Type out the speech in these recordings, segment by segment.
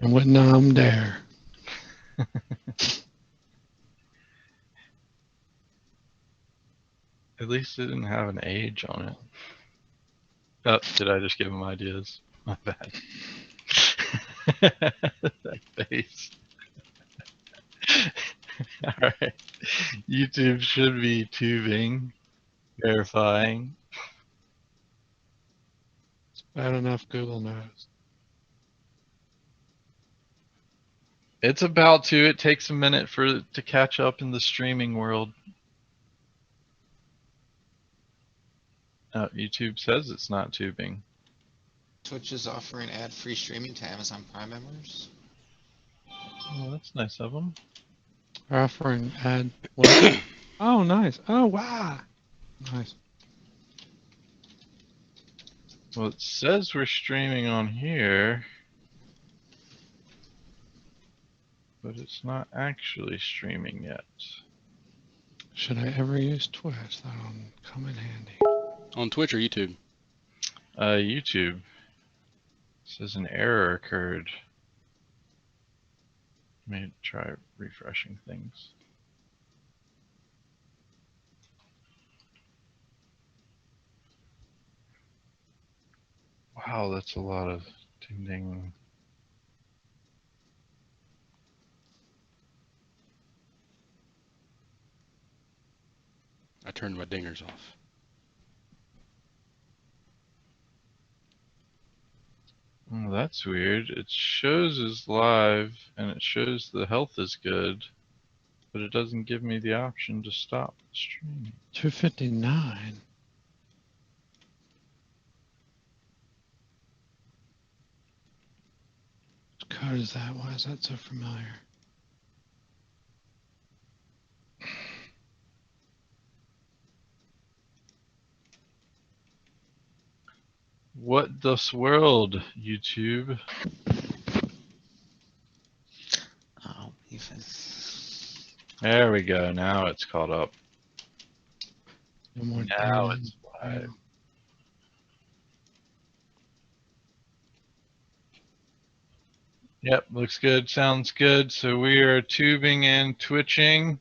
And when I'm there. At least it didn't have an age on it. Oh, did I just give him ideas? My bad. That face. Alright. YouTube should be tubing, verifying. It's bad enough Google knows. It's about to. It takes a minute for it to catch up in the streaming world. YouTube says it's not tubing. Twitch is offering ad-free streaming to Amazon Prime members. Oh, that's nice of them. Offering ad. What? Oh, nice. Oh, wow. Nice. Well, it says we're streaming on here, but it's not actually streaming yet. Should I ever use Twitch? That'll come in handy. On Twitch or YouTube? YouTube. It says an error occurred. Let me try refreshing things. Wow, that's a lot of ding ding. I turned my dingers off. Oh, that's weird. It shows as live and it shows the health is good, but it doesn't give me the option to stop the stream. 259. What code is that? Why is that so familiar? What this world, YouTube? Oh, even. There we go. Now it's caught up. No more Now ding. it's live. Yep, looks good, sounds good. So we are tubing and twitching.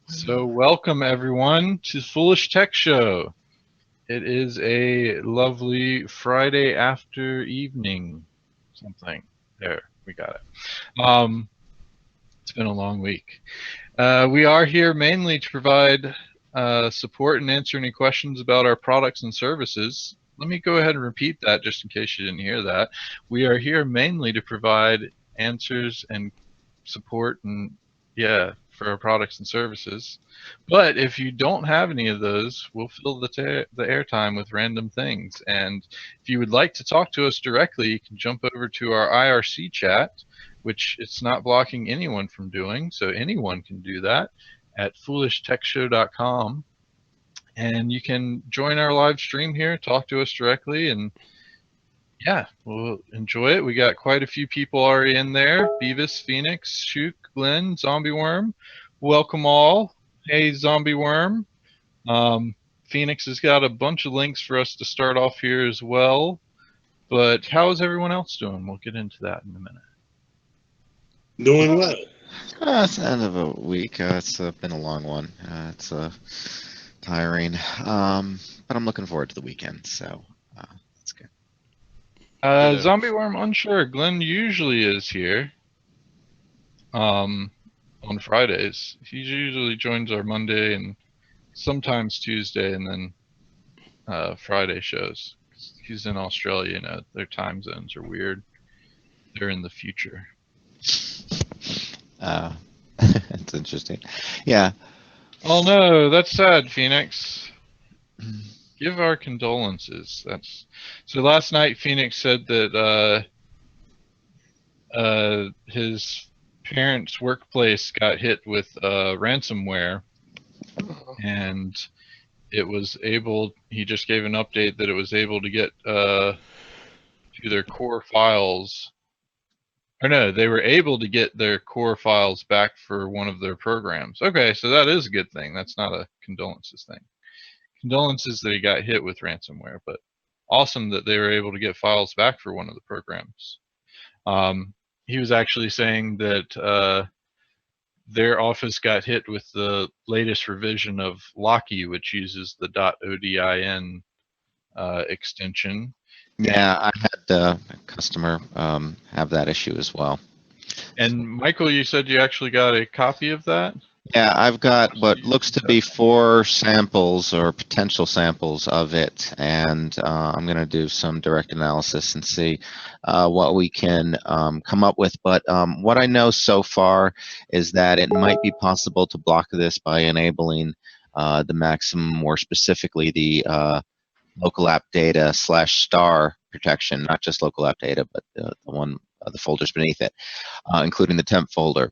So welcome everyone to Foolish Tech Show. It is a lovely Friday after evening, something. There, we got it. It's been a long week. We are here mainly to provide support and answer any questions about our products and services. Let me go ahead and repeat that just in case you didn't hear that. We are here mainly to provide answers and support and for our products and services. But if you don't have any of those, we'll fill the airtime with random things. And if you would like to talk to us directly, you can jump over to our IRC chat, which it's not blocking anyone from doing, so anyone can do that at foolishtechshow.com. And you can join our live stream here, talk to us directly, and yeah, we'll enjoy it. We got quite a few people already in there. Beavis, Phoenix, Shook, Glenn, Zombie Worm. Welcome all. Hey, Zombie Worm. Phoenix has got a bunch of links for us to start off here as well. But how is everyone else doing? We'll get into that in a minute. Doing well. It's the end of a week. It's been a long one. It's tiring. But I'm looking forward to the weekend, so that's good. Zombie Worm, unsure. Glenn usually is here on Fridays. He usually joins our Monday and sometimes Tuesday and then Friday shows. He's in Australia, you know, their time zones are weird. They're in the future. That's interesting. Yeah. Oh no, that's sad, Phoenix. Give our condolences. So last night Phoenix said that his parents' workplace got hit with ransomware, and he just gave an update that it was able to get to their core files. Or no, they were able to get their core files back for one of their programs. Okay, so that is a good thing. That's not a condolences thing. Condolences that he got hit with ransomware, but awesome that they were able to get files back for one of the programs. he was actually saying that their office got hit with the latest revision of Locky, which uses the .odin extension. Yeah, I had a customer have that issue as well. And Michael, you said you actually got a copy of that? Yeah, I've got what looks to be 4 samples or potential samples of it, and I'm going to do some direct analysis and see what we can come up with. But what I know so far is that it might be possible to block this by enabling the maximum, more specifically the local app data / star protection, not just local app data, but the folders beneath it, including the temp folder.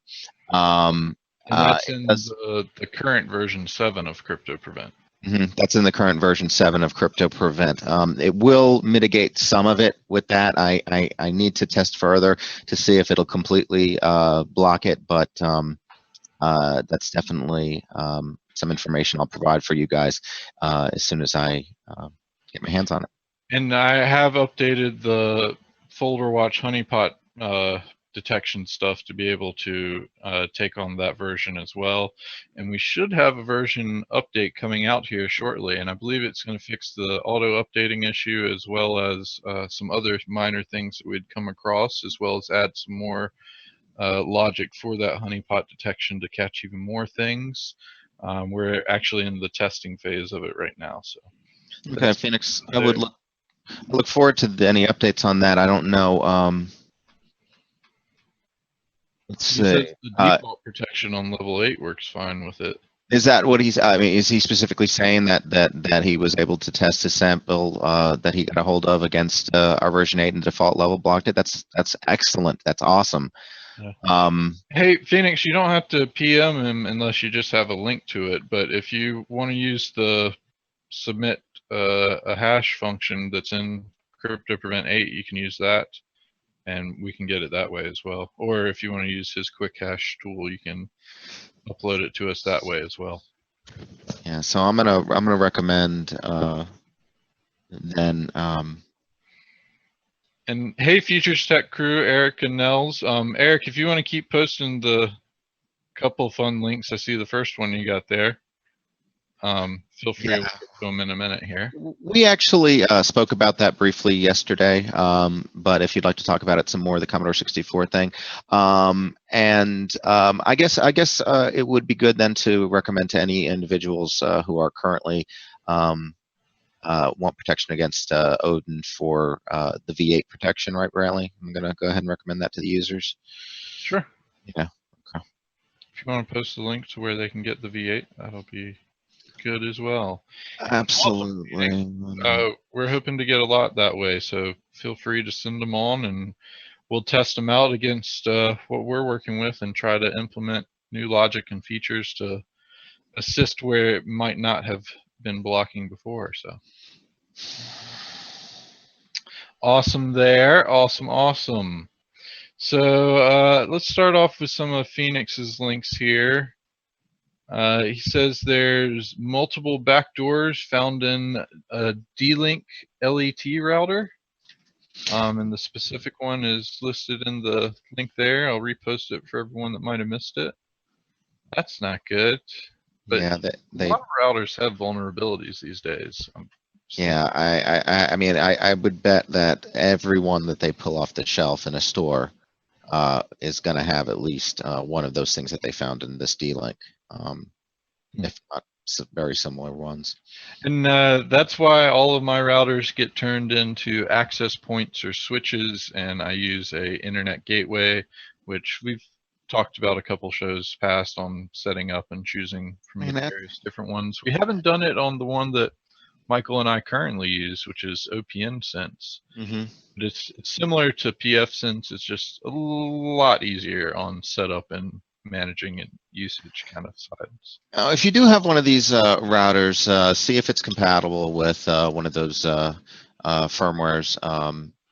And that's in does- the current version 7 of CryptoPrevent. That's in the current version 7 of CryptoPrevent. It will mitigate some of it with that. I need to test further to see if it'll completely block it, but that's definitely some information I'll provide for you guys as soon as I get my hands on it. And I have updated the folder watch honeypot detection stuff to be able to take on that version as well. And we should have a version update coming out here shortly, and I believe it's going to fix the auto updating issue as well as some other minor things that we'd come across, as well as add some more logic for that honeypot detection to catch even more things. We're actually in the testing phase of it right now. So okay, Phoenix, I would look forward to any updates on that. I don't know. Let's see. The default protection on level 8 works fine with it. Is that what he's? I mean, is he specifically saying that he was able to test a sample that he got a hold of against our version 8 and default level blocked it? That's excellent. That's awesome. Yeah. Hey, Phoenix, you don't have to PM him unless you just have a link to it. But if you want to use the submit a hash function that's in CryptoPrevent 8, you can use that, and we can get it that way as well. Or if you want to use his quick hash tool, you can upload it to us that way as well. Yeah, so I'm gonna recommend then. And hey, Futures Tech crew, Eric and Nels. Eric, if you want to keep posting the couple fun links, I see the first one you got there. Feel free to get to them in a minute here. We actually spoke about that briefly yesterday, but if you'd like to talk about it some more, the Commodore 64 thing, I guess it would be good then to recommend to any individuals who are currently want protection against Odin for the V8 protection, right, Bradley? I'm gonna go ahead and recommend that to the users. Sure. Yeah. Okay. If you want to post the link to where they can get the V8, that'll be good as well. Absolutely. We're hoping to get a lot that way, so feel free to send them on, and we'll test them out against what we're working with and try to implement new logic and features to assist where it might not have been blocking before. So awesome there. Awesome. So let's start off with some of Phoenix's links here. He says there's multiple backdoors found in a D-Link LET router. And the specific one is listed in the link there. I'll repost it for everyone that might have missed it. That's not good. But yeah, a lot of routers have vulnerabilities these days. Yeah, I mean, I would bet that everyone that they pull off the shelf in a store is going to have at least one of those things that they found in this D-Link, if not very similar ones. And that's why all of my routers get turned into access points or switches, and I use a internet gateway, which we've talked about a couple shows past on setting up and choosing from the various different ones. We haven't done it on the one that Michael and I currently use, which is OPN Sense. Mm-hmm. But it's similar to PF Sense. It's just a lot easier on setup and managing and usage kind of sides. If you do have one of these routers, see if it's compatible with one of those firmwares.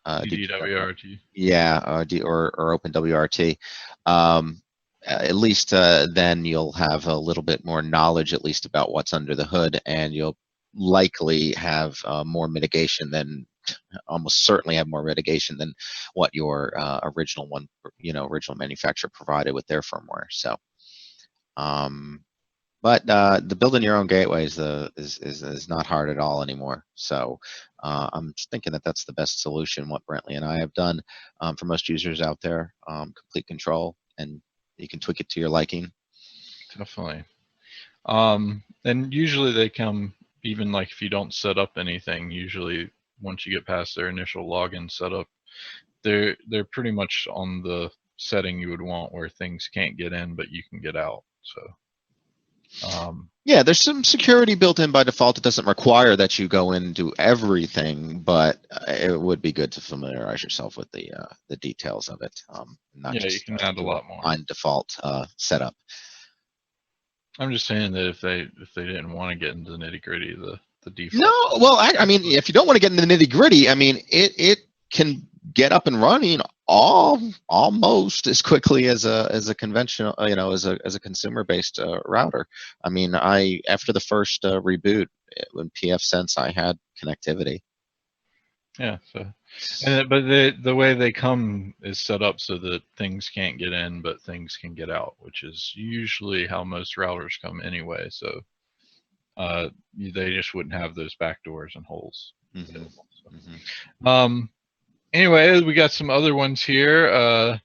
DWRT. Yeah, or OpenWRT. At least then you'll have a little bit more knowledge, at least about what's under the hood, and you'll likely have more mitigation than, almost certainly have more mitigation than what your original one, original manufacturer provided with their firmware. So, but the building your own gateway is not hard at all anymore. So I'm just thinking that that's the best solution. What Brentley and I have done for most users out there, complete control, and you can tweak it to your liking. Definitely. And usually they come, even like if you don't set up anything, usually once you get past their initial login setup, they're pretty much on the setting you would want where things can't get in but you can get out. So yeah, there's some security built in by default. It doesn't require that you go in and do everything, but it would be good to familiarize yourself with the details of it. Not yeah, just you can add a lot more on default setup. I'm just saying that if they didn't want to get into the nitty gritty, the default. No, well, I mean, if you don't want to get into the nitty gritty, I mean, it can get up and running almost as quickly as a conventional, as a consumer based router. I mean, after the first reboot when pfSense, I had connectivity. Yeah. So, but the way they come is set up so that things can't get in, but things can get out, which is usually how most routers come anyway. So they just wouldn't have those back doors and holes. Mm-hmm. So. Mm-hmm. Anyway, we got some other ones here. A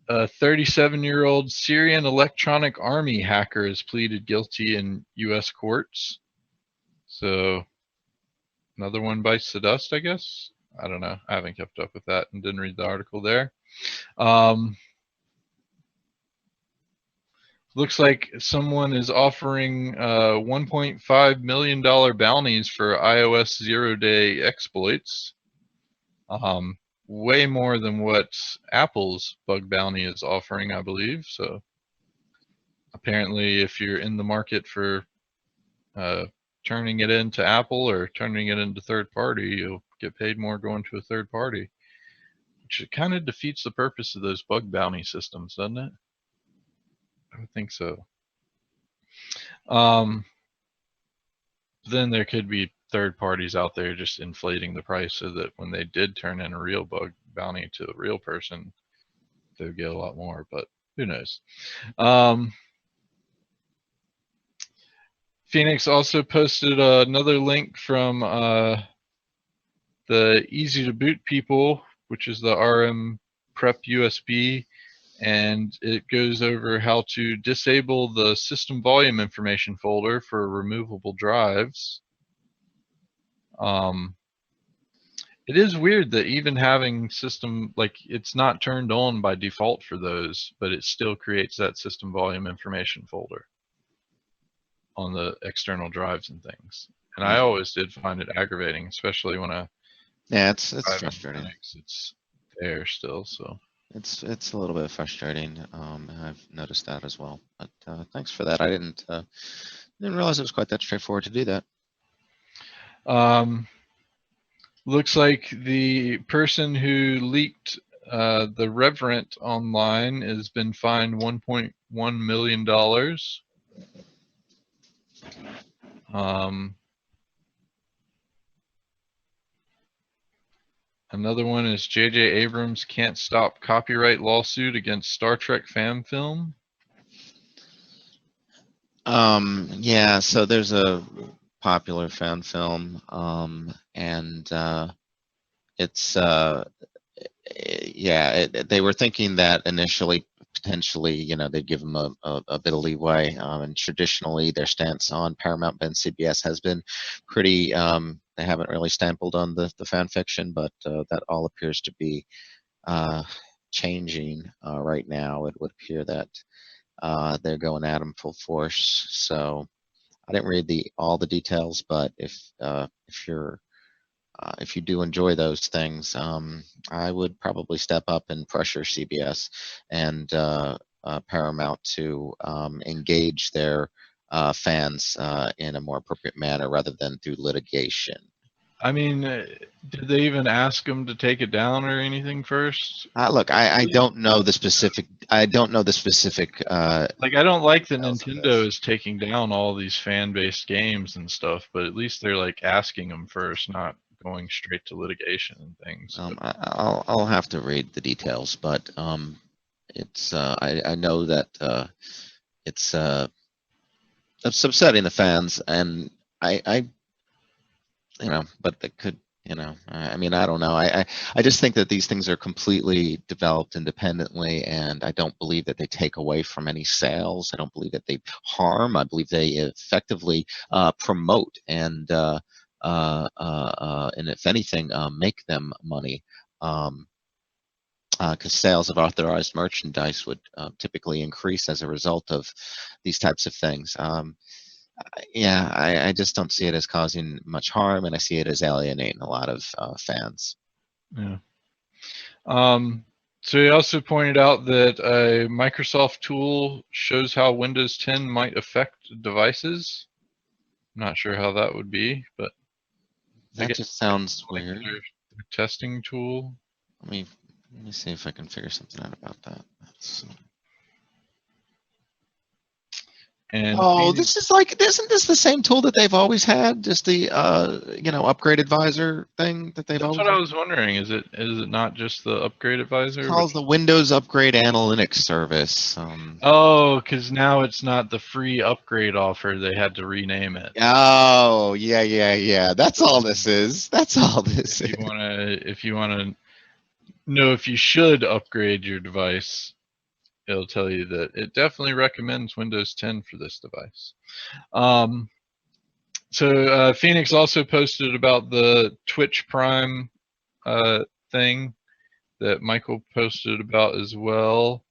37-year-old Syrian Electronic Army hacker has pleaded guilty in U.S. courts. So another one bites the dust, I guess. I don't know. I haven't kept up with that and didn't read the article there. Looks like someone is offering $1.5 million bounties for iOS zero-day exploits. Way more than what Apple's bug bounty is offering, I believe. So apparently, if you're in the market for turning it into Apple or turning it into third party, you'll get paid more going to a third party, which kind of defeats the purpose of those bug bounty systems, doesn't it? I would think so. Then there could be third parties out there just inflating the price so that when they did turn in a real bug bounty to a real person, they would get a lot more, but who knows? Phoenix also posted another link from the Easy to Boot people, which is the RM Prep USB, and it goes over how to disable the system volume information folder for removable drives. It is weird that even having system, like, it's not turned on by default for those, but it still creates that system volume information folder on the external drives and things. And I always did find it aggravating, especially when it's frustrating. Linux, it's there still, so it's a little bit frustrating. I've noticed that as well. But thanks for that. I didn't realize it was quite that straightforward to do that. Looks like the person who leaked the Reverent online has been fined $1.1 million. Another one is J.J. Abrams can't stop copyright lawsuit against Star Trek fan film. Yeah, so there's a popular fan film, and it's they were thinking that initially potentially they'd give them a bit of leeway, and traditionally their stance on Paramount and CBS has been pretty they haven't really stampled on the fan fiction, but that all appears to be changing right now. It would appear that they're going at them full force. So I didn't read all the details, but if you do enjoy those things, I would probably step up and pressure CBS and Paramount to engage their fans in a more appropriate manner rather than through litigation. I mean, did they even ask him to take it down or anything first? Look, I don't know the specific. I don't know the specific. Like, I don't like that Details of Nintendo this. is taking down all these fan-based games and stuff, but at least they're like asking them first, not going straight to litigation and things. I'll have to read the details, but it's I know that it's upsetting the fans, and I but that could, I mean, I don't know. I just think that these things are completely developed independently, and I don't believe that they take away from any sales. I don't believe that they harm. I believe they effectively promote and if anything, make them money. Because sales of authorized merchandise would typically increase as a result of these types of things. Yeah, I just don't see it as causing much harm, and I see it as alienating a lot of fans. Yeah. So he also pointed out that a Microsoft tool shows how Windows 10 might affect devices. I'm not sure how that would be, but I That guess just sounds like weird. their testing tool. Let me see if I can figure something out about that. And Oh, this is like, isn't this the same tool that they've always had? Just the upgrade advisor thing that they've that's always what I had? was wondering. Is it not just the upgrade advisor? Calls the Windows Upgrade Analytics Service. Oh, because now it's not the free upgrade offer. They had to rename it. Oh, yeah. That's all this is. That's all this is. If you wanna know if you should upgrade your device, it'll tell you that it definitely recommends Windows 10 for this device. So Phoenix also posted about the Twitch Prime thing that Michael posted about as well.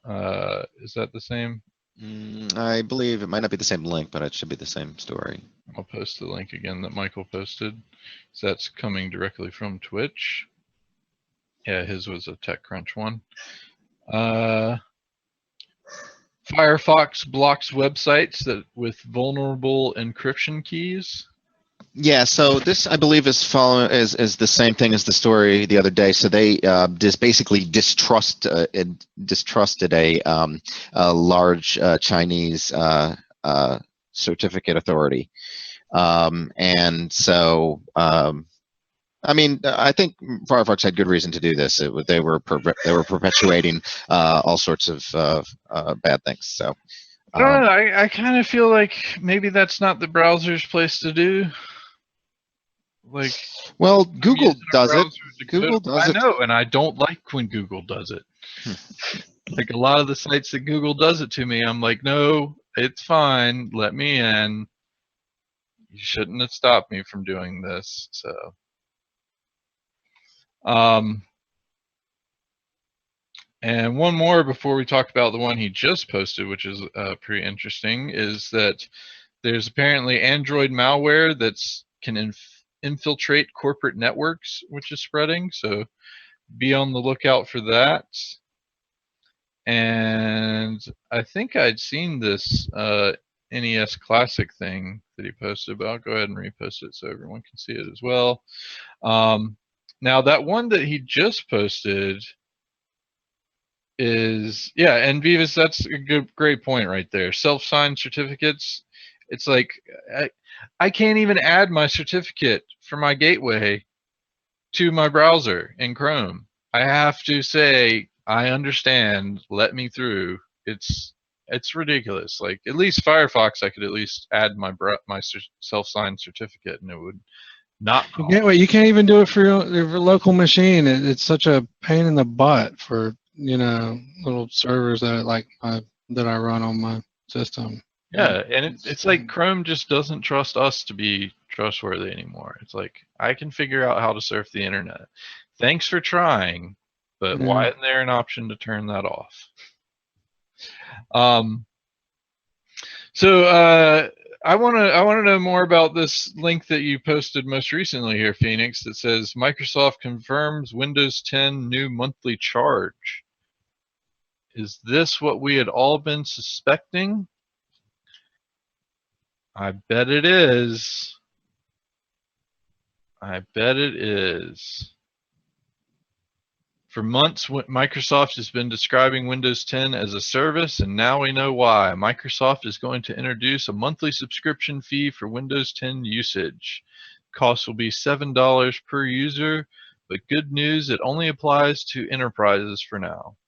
Is that the same? I believe it might not be the same link, but it should be the same story. I'll post the link again that Michael posted. So that's coming directly from Twitch. Yeah, his was a TechCrunch one. Firefox blocks websites that with vulnerable encryption keys. Yeah, so this I believe is the same thing as the story the other day. So they just basically distrusted a large Chinese certificate authority, and so I mean, I think Firefox had good reason to do this. They were perpetuating all sorts of bad things. So I don't know. I kind of feel like maybe that's not the browser's place to do. Like, well, Google does it. Google does it. I know, and I don't like when Google does it. Like a lot of the sites that Google does it to me, I'm like, no, it's fine. Let me in. You shouldn't have stopped me from doing this. So, and one more before we talk about the one he just posted, which is pretty interesting, is that there's apparently Android malware that's can infiltrate corporate networks, which is spreading. So be on the lookout for that. And I think I'd seen this NES Classic thing that he posted, but I'll go ahead and repost it so everyone can see it as well. Now that one that he just posted is, yeah, and Beavis, that's a great point right there. Self-signed certificates. It's like I can't even add my certificate for my gateway to my browser in Chrome. I have to say, I understand, let me through. It's ridiculous. Like, at least Firefox, I could at least add my self-signed certificate, and it would not. You can't even do it for your local machine. It's such a pain in the butt for little servers that that I run on my system. Yeah, and it's like Chrome just doesn't trust us to be trustworthy anymore. It's like, I can figure out how to surf the internet. Thanks for trying, but why isn't there an option to turn that off? So I want to know more about this link that you posted most recently here, Phoenix, that says Microsoft confirms Windows 10 new monthly charge. Is this what we had all been suspecting? I bet it is. I bet it is. For months, Microsoft has been describing Windows 10 as a service, and now we know why. Microsoft is going to introduce a monthly subscription fee for Windows 10 usage. Cost will be $7 per user, but good news, it only applies to enterprises for now.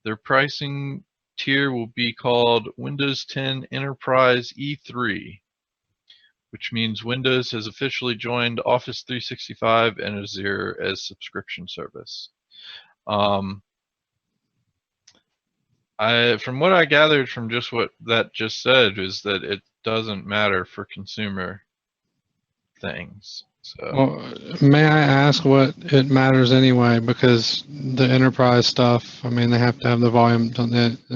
Their pricing tier will be called Windows 10 Enterprise E3, which means Windows has officially joined Office 365 and Azure as subscription service. From what I gathered from just what that just said is that it doesn't matter for consumer things. So Well, may I ask what it matters anyway? Because the enterprise stuff, I mean, they have to have the volume. I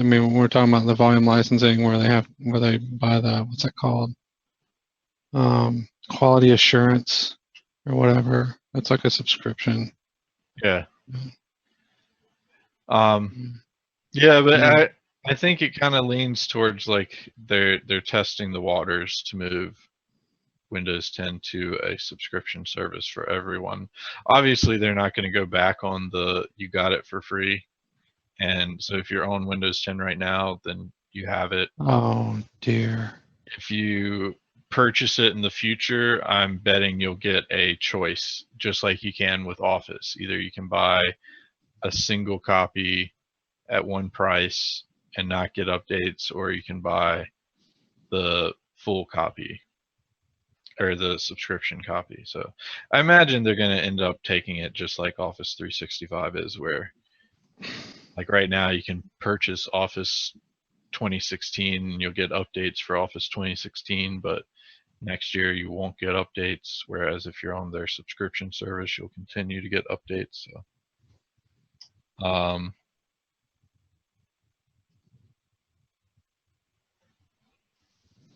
mean, when we're talking about the volume licensing, where they buy the, what's that called? Quality assurance or whatever. It's like a subscription. yeah. Yeah, but I think it kind of leans towards like they're testing the waters to move Windows 10 to a subscription service for everyone. Obviously, they're not going to go back on the you got it for free. And so if you're on Windows 10 right now, then you have it. Oh dear. If you purchase it in the future, I'm betting you'll get a choice, just like you can with Office. Either you can buy a single copy at one price and not get updates, or you can buy the full copy or the subscription copy. So I imagine they're going to end up taking it just like Office 365 is, where like right now you can purchase Office 2016 and you'll get updates for Office 2016, but next year you won't get updates, whereas if you're on their subscription service, you'll continue to get updates. So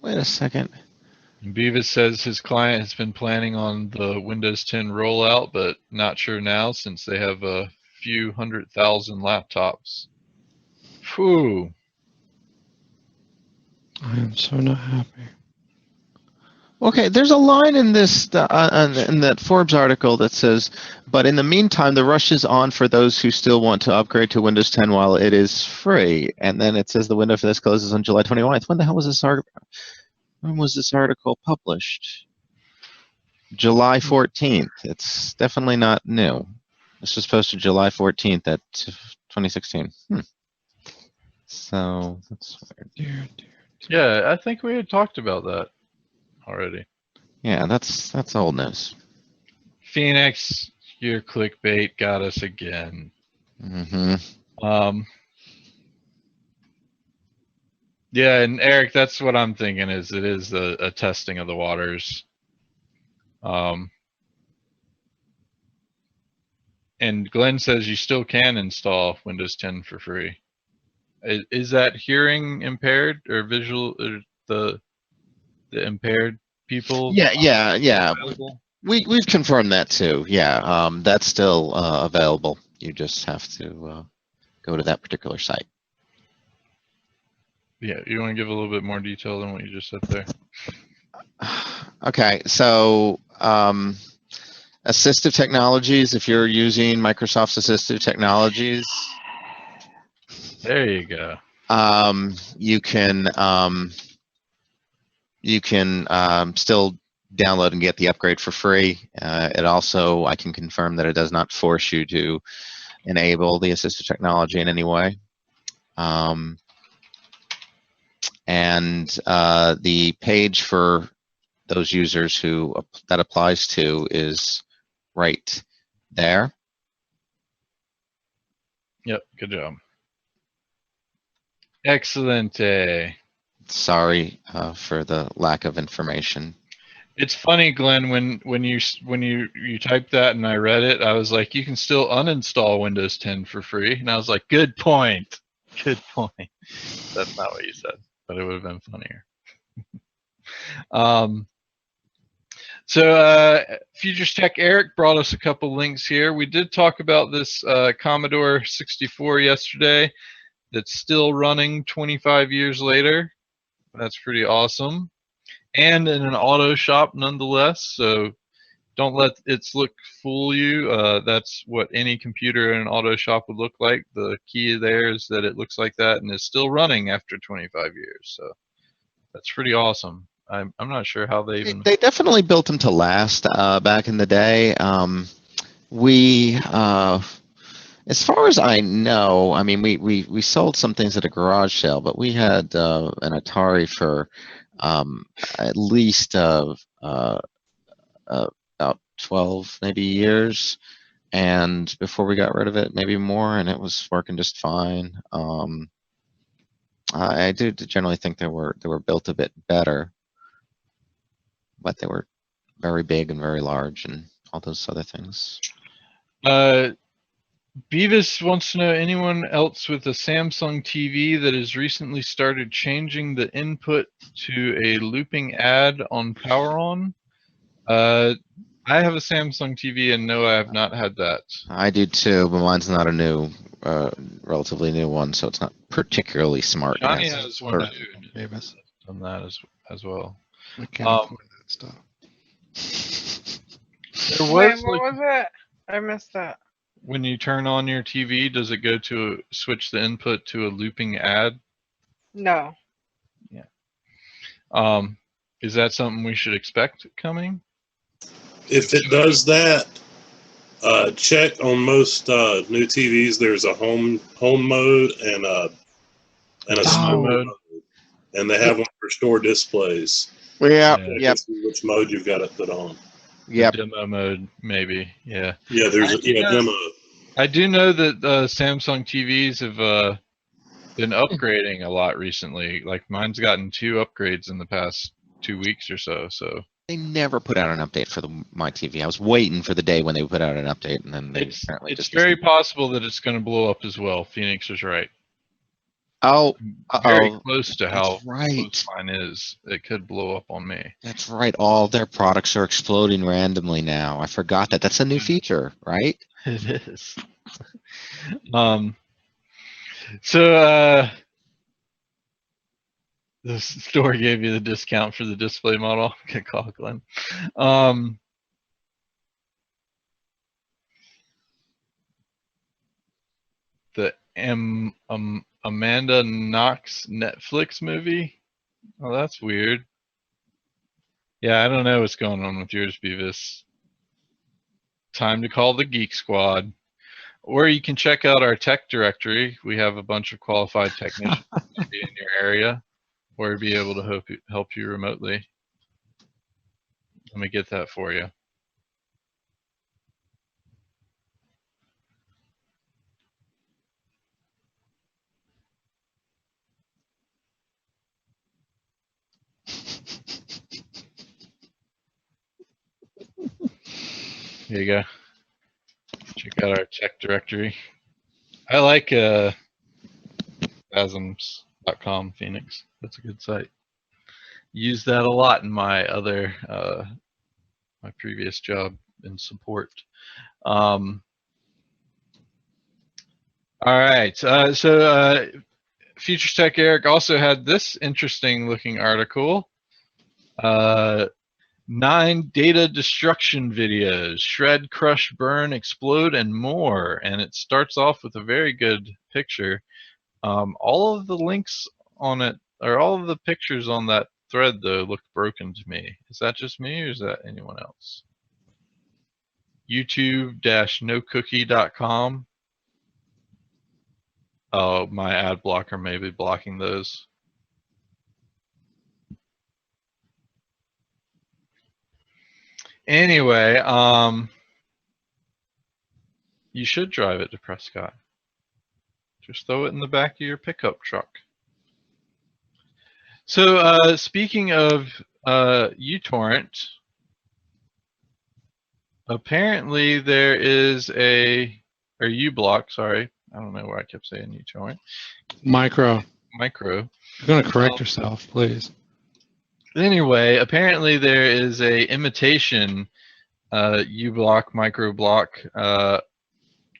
Wait a second. Beavis says his client has been planning on the Windows 10 rollout, but not sure now since they have a few 100,000 laptops. Phew. I am so not happy. Okay, there's a line in this in that Forbes article that says, "But in the meantime, the rush is on for those who still want to upgrade to Windows 10 while it is free." And then it says the window for this closes on July 29th. When the hell was this article? When was this article published? July 14th. It's definitely not new. This was posted July 14th at 2016. So that's weird. Dear, dear. Yeah, I think we had talked about that already. Yeah, that's old news. Phoenix, your clickbait got us again. Mm-hmm. Yeah, and Eric, that's what I'm thinking is it is a testing of the waters. And Glenn says you still can install Windows 10 for free. Is that hearing impaired or visual, or the impaired people? Yeah. We've confirmed that too. Yeah, that's still available. You just have to go to that particular site. Yeah, you want to give a little bit more detail than what you just said there? Okay, so assistive technologies, if you're using Microsoft's assistive technologies, There you go. you can still download and get the upgrade for free. It also, I can confirm that it does not force you to enable the assistive technology in any way. And the page for those users who that applies to is right there. Yep, good job. Excellent. Sorry for the lack of information. It's funny, Glenn, when you typed that and I read it, I was like, you can still uninstall Windows 10 for free, and I was like, good point. Good point. That's not what you said, but it would have been funnier. So Futures Tech Eric brought us a couple links here. We did talk about this Commodore 64 yesterday that's still running 25 years later. That's pretty awesome. And in an auto shop nonetheless. So don't let its look fool you. That's what any computer in an auto shop would look like. The key there is that it looks like that and is still running after 25 years. So that's pretty awesome. I'm not sure how they even. They definitely built them to last back in the day. We, as far as I know, I mean, we sold some things at a garage sale, but we had an Atari for at least about 12 maybe years, and before we got rid of it, maybe more, and it was working just fine. I do generally think they were built a bit better, but they were very big and very large and all those other things. Beavis wants to know anyone else with a Samsung TV that has recently started changing the input to a looping ad on Power On. I have a Samsung TV and no, I have not had that. I do too, but mine's not a new, relatively new one, so it's not particularly smart. Johnny It has one too. Davis. Done that as well. We can't afford that stuff. There Wait, was, what like, was it? I missed that. when you turn on your TV, does it go to switch the input to a looping ad? No. Is that something we should expect coming? If it does that, check on most new TVs. There's a home mode and a store mode. mode, and they have one for store displays. Yeah, Yeah. yep, See which mode you've got it put on. yep. Demo mode, maybe. Yeah. Yeah, there's a demo. I do know that Samsung TVs have been upgrading a lot recently. Like mine's gotten 2 upgrades in the past 2 weeks or so. So They never put out an update for my TV. I was waiting for the day when they would put out an update, and then they apparently it's just. very possible that it's going to blow up as well. Phoenix is right. Oh, Very close to how that's right. close mine is. It could blow up on me. That's right. All their products are exploding randomly now. I forgot that. That's a new feature, right? It is. So the store gave you the discount for the display model. Good call, Glenn. The Amanda Knox Netflix movie. Oh, that's weird. Yeah, I don't know what's going on with yours, Beavis. Time to call the Geek Squad. Or you can check out our tech directory. We have a bunch of qualified technicians to be in your area or be able to help you remotely. Let me get that for you. Here you go. Check out our tech directory. I like Spasms.com, Phoenix. That's a good site. Use that a lot in my other, my previous job in support. All right. So Futures Tech Eric also had this interesting looking article. 9 data destruction videos: shred, crush, burn, explode, and more. And it starts off with a very good picture. All of the links on it, or all of the pictures on that thread, though, look broken to me. Is that just me, or is that anyone else? YouTube-nocookie.com. Oh, my ad blocker may be blocking those. Anyway, you should drive it to Prescott. Just throw it in the back of your pickup truck. So speaking of uTorrent, apparently there is or uBlock, sorry. I don't know where I kept saying uTorrent. Micro. Micro. You're going to correct yourself, please. Anyway, apparently there is a imitation uBlock, microblock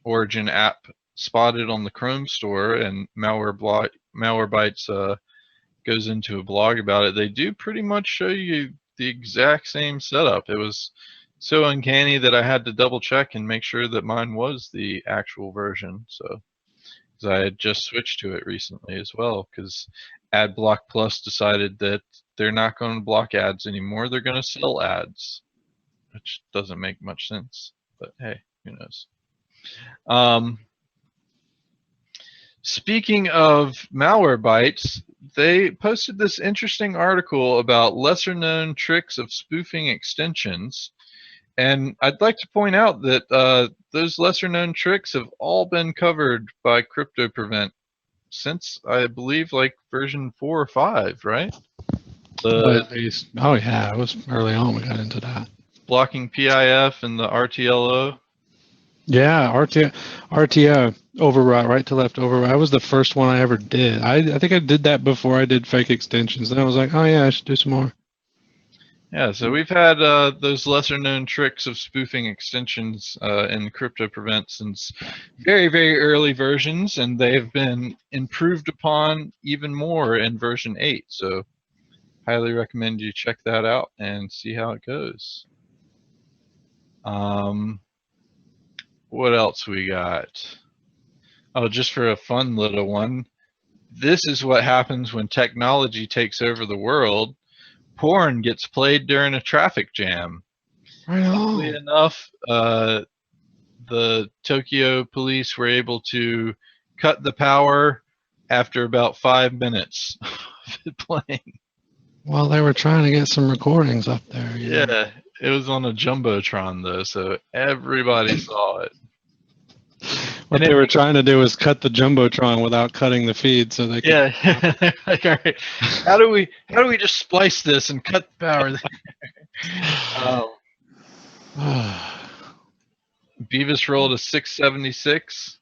origin app spotted on the Chrome store, and Malwarebytes goes into a blog about it. They do pretty much show you the exact same setup. It was so uncanny that I had to double check and make sure that mine was the actual version. So, because I had just switched to it recently as well, because AdBlock Plus decided that they're not going to block ads anymore. They're going to sell ads, which doesn't make much sense. But hey, who knows? Speaking of Malwarebytes, they posted this interesting article about lesser-known tricks of spoofing extensions. And I'd like to point out that those lesser-known tricks have all been covered by CryptoPrevent since, I believe, like version 4 or 5, right? But at least, oh yeah, it was early on we got into that. Blocking PIF and the RTLO. Yeah, RTO override, right to left override. That was the first one I ever did. I think I did that before I did fake extensions. Then I was like, oh yeah, I should do some more. Yeah, so we've had those lesser-known tricks of spoofing extensions in CryptoPrevent since very, very early versions, and they've been improved upon even more in version 8. So highly recommend you check that out and see how it goes. What else we got? Oh, just for a fun little one. This is what happens when technology takes over the world. Porn gets played during a traffic jam. Right Luckily on. enough, the Tokyo police were able to cut the power after about 5 minutes of it playing. Well, they were trying to get some recordings up there. You know. Yeah, it was on a jumbotron though, so everybody saw it. What they were trying to do was cut the jumbotron without cutting the feed, so they could. Yeah, like, all right, how do we just splice this and cut the power there? Beavis rolled a 676.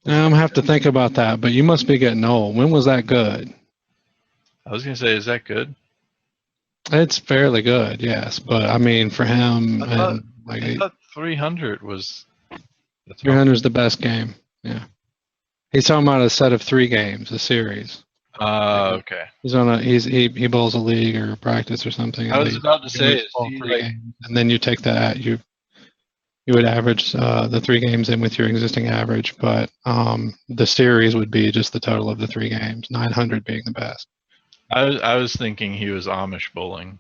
I'm gonna have to think about that, but you must be getting old. When was that good? I was gonna say, is that good? It's fairly good, yes, but I mean for him, I and thought 300 was. 300 is the best game. Yeah, he's talking about a set of 3 games, a series. Okay. He's on he bowls a league or a practice or something. I was about to say, is all he 3 like, games, and then you take that you would average the 3 games in with your existing average, but the series would be just the total of the 3 games, 900 being the best. I was thinking he was Amish bowling,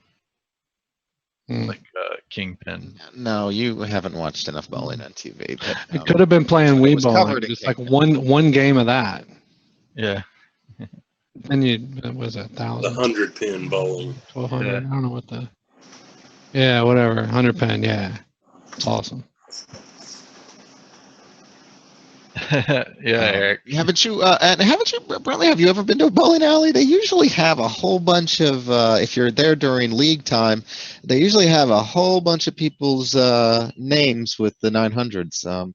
Mm. like Kingpin. No, you haven't watched enough bowling on TV. But, It could have been playing it Wii was bowling, covered in just like Kingpin. one game of that. Yeah. Then what was that, The 1,000? 100-pin bowling. 1,200? Yeah. I don't know what the. Yeah, whatever. 100 pen. Yeah, it's awesome. Yeah, Eric. Haven't you, Bradley, have you ever been to a bowling alley? They usually have a whole bunch of, if you're there during league time, they usually have a whole bunch of people's names with the 900s.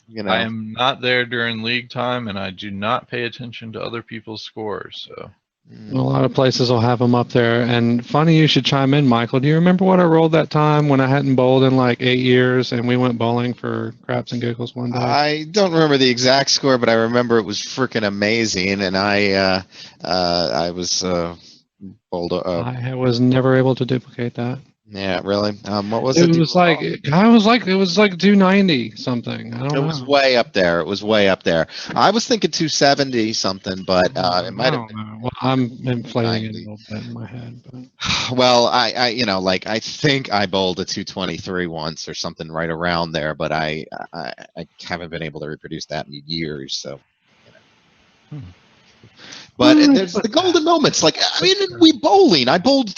You know. I am not there during league time, and I do not pay attention to other people's scores. So. A lot of places will have them up there. And funny you should chime in, Michael. Do you remember what I rolled that time when I hadn't bowled in like 8 years and we went bowling for craps and giggles one day? I don't remember the exact score, but I remember it was freaking amazing, and I was bowled. I was never able to duplicate that. Yeah, really. What was it? It was like it was like 290 something. I don't know. It was way up there. It was way up there. I was thinking 270 something, but it might have been. Well, I'm inflating it a little bit in my head, but Well, I I think I bowled a 223 once or something right around there, but I haven't been able to reproduce that in years. So. But there's the golden moments. Like, I mean, we bowling. I bowled.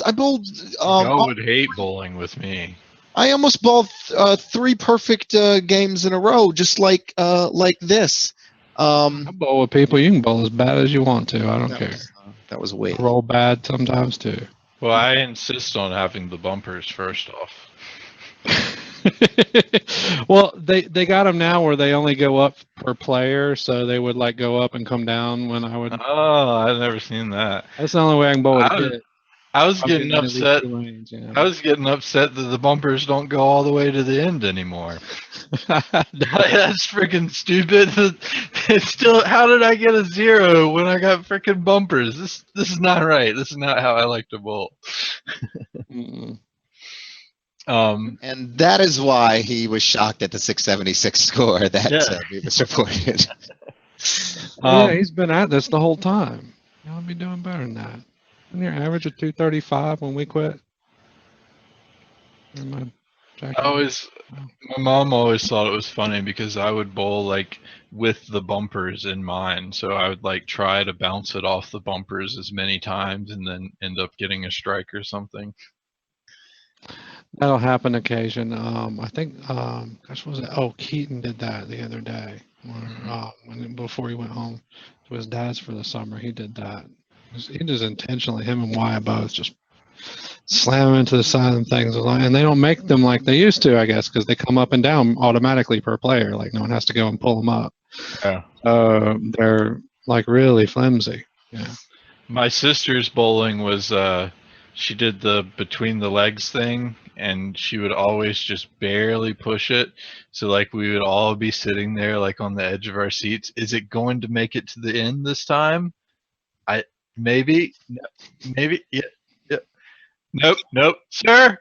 Y'all would hate bowling with me. I almost bowled 3 perfect games in a row, just like this. I bowl with people. You can bowl as bad as you want to. I don't care. That was weird. Roll bad sometimes too. Well, I insist on having the bumpers first off. Well, they got them now where they only go up per player, so they would like go up and come down when I would. Oh, I've never seen that. That's the only way I can bowl with it. I was I'm getting at least upset. 2 lanes, you know. I was getting upset that the bumpers don't go all the way to the end anymore. That's freaking stupid. It's still, how did I get a 0 when I got freaking bumpers? This is not right. This is not how I like to bowl. And that is why he was shocked at the 676 score that Yeah. Beavis reported. Yeah, he's been at this the whole time. Y'all be doing better than that. Isn't your average of 235 when we quit? Or am I jacking- My mom always thought it was funny because I would bowl like with the bumpers in mind. So I would like try to bounce it off the bumpers as many times and then end up getting a strike or something. That'll happen occasion. I think, gosh, what was it? Oh, Keaton did that the other day. Before he went home to his dad's for the summer, he did that. He just intentionally, him and Wyatt both just slam them into the side of things. And they don't make them like they used to, I guess, because they come up and down automatically per player. Like no one has to go and pull them up. Yeah. They're like really flimsy. Yeah. My sister's bowling was she did the between the legs thing, and she would always just barely push it. So like we would all be sitting there like on the edge of our seats. Is it going to make it to the end this time? Maybe, yeah. Nope. Sir,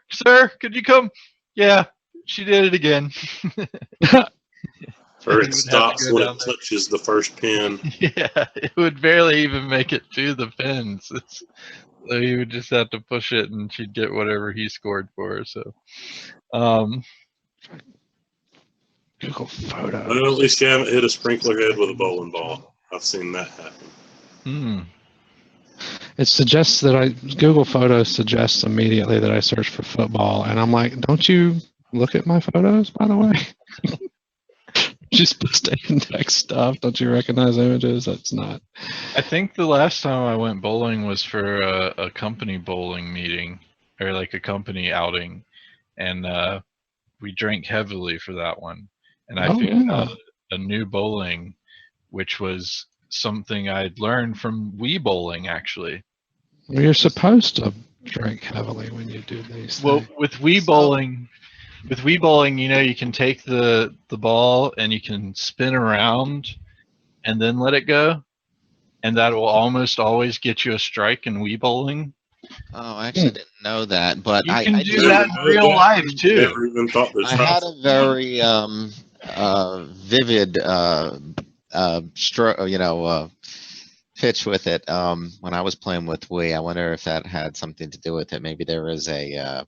could you come? Yeah, she did it again. Or You it would have to stops go when down it touches the first pin. Yeah, it would barely even make it to the pins. So he would just have to push it, and she'd get whatever he scored for her. So, Google Photos. Well, at least you haven't hit a sprinkler head with a bowling ball. I've seen that happen. It suggests that Google Photos suggests immediately that I search for football, and I'm like, don't you look at my photos, by the way? You're supposed to index stuff. Don't you recognize images? That's not. I think the last time I went bowling was for a company bowling meeting, or like a company outing, and we drank heavily for that one. And I figured out a new bowling, which was something I'd learned from Wii Bowling, actually. Well, you're supposed to drink heavily when you do these things. Well, with Wii Bowling, you know, you can take the ball and you can spin around and then let it go, and that will almost always get you a strike in Wii Bowling. Oh, I actually didn't know that, but You I can I do did- that in real life too. Never even thought this. I had a very vivid pitch with it when I was playing with Wii. I wonder if that had something to do with it. Maybe there was a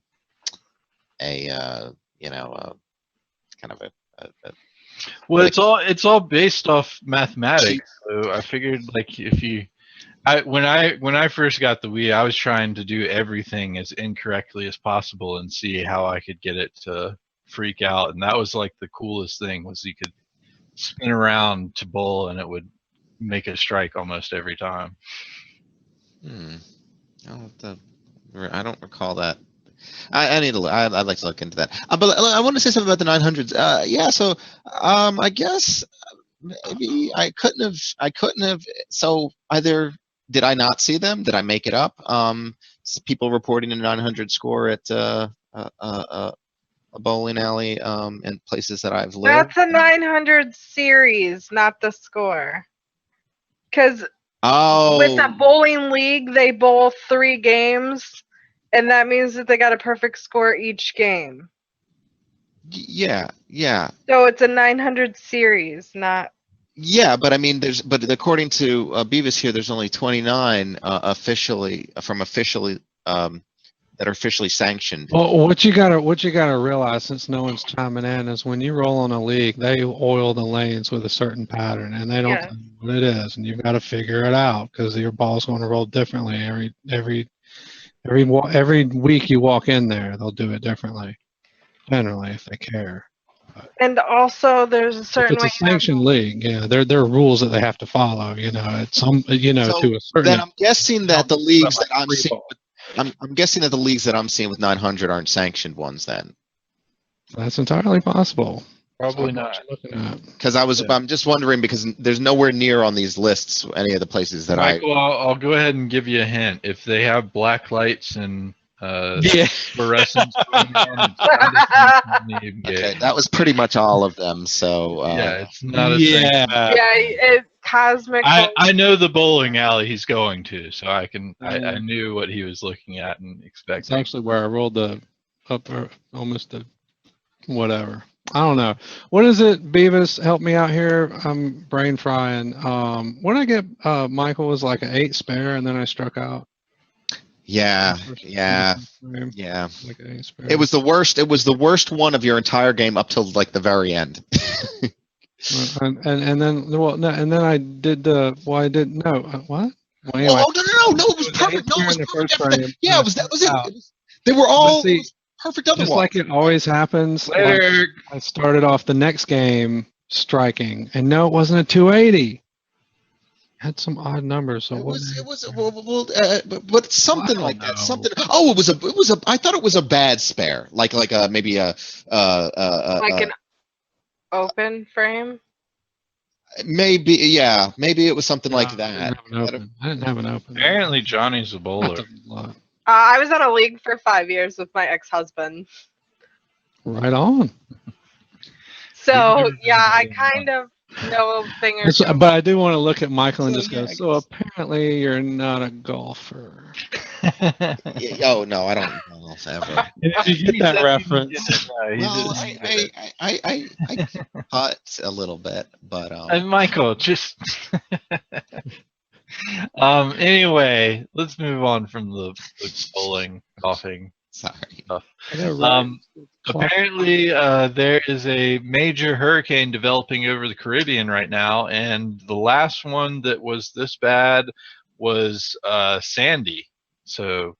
kind of a Well, it's all based off mathematics. So I figured like if you, when I first got the Wii, I was trying to do everything as incorrectly as possible and see how I could get it to freak out. And that was like the coolest thing, was you could spin around to bowl and it would make a strike almost every time. I don't recall that. I need to. I'd like to look into that. But I want to say something about the 900s. Yeah. So I guess maybe I couldn't have. So either did I not see them? Did I make it up? People reporting a 900 score at a bowling alley in places that I've lived. That's a 900 series, not the score. Because with the bowling league, they bowl 3 games, and that means that they got a perfect score each game. Yeah. So it's a 900 series, not. Yeah, but I mean, but according to Beavis here, there's only 29 officially that are officially sanctioned. Well, what you gotta realize, since no one's chiming in, is when you roll on a league, they oil the lanes with a certain pattern, and they don't tell you what it is, and you've got to figure it out because your ball's going to roll differently every week you walk in there. They'll do it differently, generally, if they care. And also, there's a certain. If it's a sanctioned league, yeah, there are rules that they have to follow. You know, it's to a certain. Then I'm guessing that the leagues that I'm seeing. I'm guessing that the leagues that I'm seeing with 900 aren't sanctioned ones then. That's entirely possible. Probably not. Because I'm just wondering, because there's nowhere near on these lists any of the places that Michael, I'll go ahead and give you a hint. If they have black lights and fluorescence going on, okay, that was pretty much all of them. So yeah, it's not a it's cosmic. I know the bowling alley he's going to, so I knew what he was looking at and expecting. It's actually where I rolled the up or almost a whatever. I don't know. What is it, Beavis? Help me out here. I'm brain frying. When I get Michael was like an 8 spare, and then I struck out. Yeah. Like an 8 spare. It was the worst. It was the worst one of your entire game up till like the very end. And then and then I did I didn't know what. Well, anyway, no, it was perfect. No, it was perfect. Yeah, that was it. They were all perfect otherwise. Just like it always happens. Like, I started off the next game striking, and no, it wasn't a 280. Had some odd numbers. So but something like that. Something. Oh, it was a. I thought it was a bad spare, like maybe a like an open frame. Maybe it was something like that. I didn't have an open. Apparently, Johnny's a bowler. I was at a league for 5 years with my ex-husband. Right on. So yeah, I kind of know a thing or two. But I do want to look at Michael and just go. So apparently, you're not a golfer. Oh no, I don't golf ever. Did you get that reference? Well, I putt a little bit, but And Michael, just anyway, let's move on from the bowling, golfing sorry. stuff. Apparently, there is a major hurricane developing over the Caribbean right now, and the last one that was this bad was Sandy. So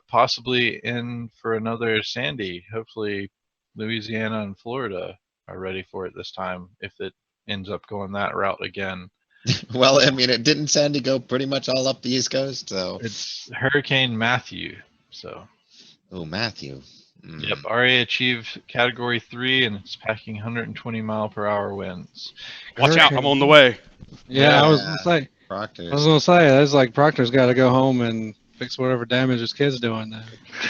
possibly in for another Sandy. Hopefully, Louisiana and Florida are ready for it this time if it ends up going that route again. Well, I mean, it didn't Sandy go pretty much all up the East Coast, so it's Hurricane Matthew. So. Oh, Matthew. Yep, already achieved Category 3, and it's packing 120-mile-per-hour winds. Watch out! I'm on the way. Yeah, I was gonna say. Proctor. I was gonna say that's like Proctor's got to go home and fix whatever damage his kid's doing now.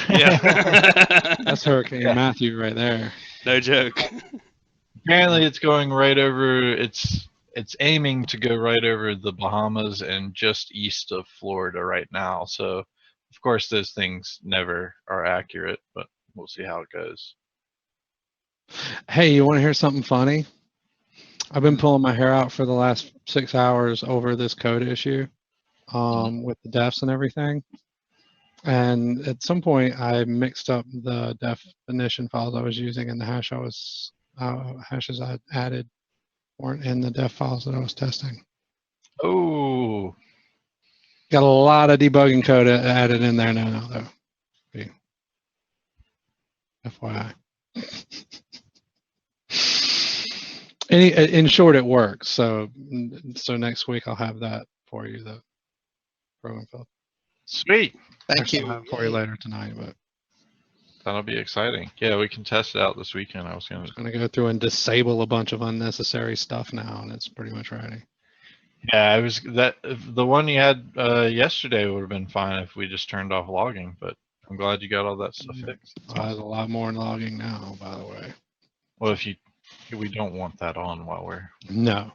Yeah. That's Hurricane Matthew right there. No joke. Apparently, it's going right over. It's aiming to go right over the Bahamas and just east of Florida right now. So, of course, those things never are accurate, but we'll see how it goes. Hey, you want to hear something funny? I've been pulling my hair out for the last 6 hours over this code issue with the defs and everything. And at some point, I mixed up the definition files I was using, and the hashes I added weren't in the def files that I was testing. Oh. Got a lot of debugging code added in there now, though. FYI. In short, it works. So next week I'll have that for you, the program field. Sweet. Thank you. I'll have it for you later tonight, but that'll be exciting. Yeah, we can test it out this weekend. I was gonna go through and disable a bunch of unnecessary stuff now, and it's pretty much ready. Yeah, it was the one you had yesterday would have been fine if we just turned off logging, but I'm glad you got all that stuff fixed. There's a lot more in logging now, by the way. Well, we don't want that on while we're no.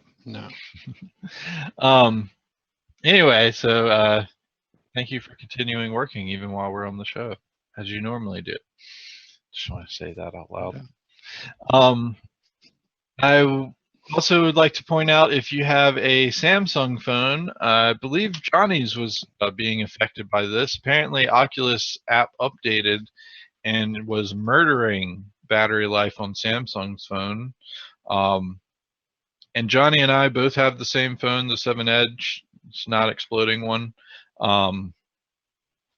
Anyway, so thank you for continuing working even while we're on the show, as you normally do. Just want to say that out loud. Yeah. I also would like to point out, if you have a Samsung phone, I believe Johnny's was being affected by this. Apparently, Oculus App updated and was murdering battery life on Samsung's phone. And Johnny and I both have the same phone, the 7 Edge. It's not exploding one.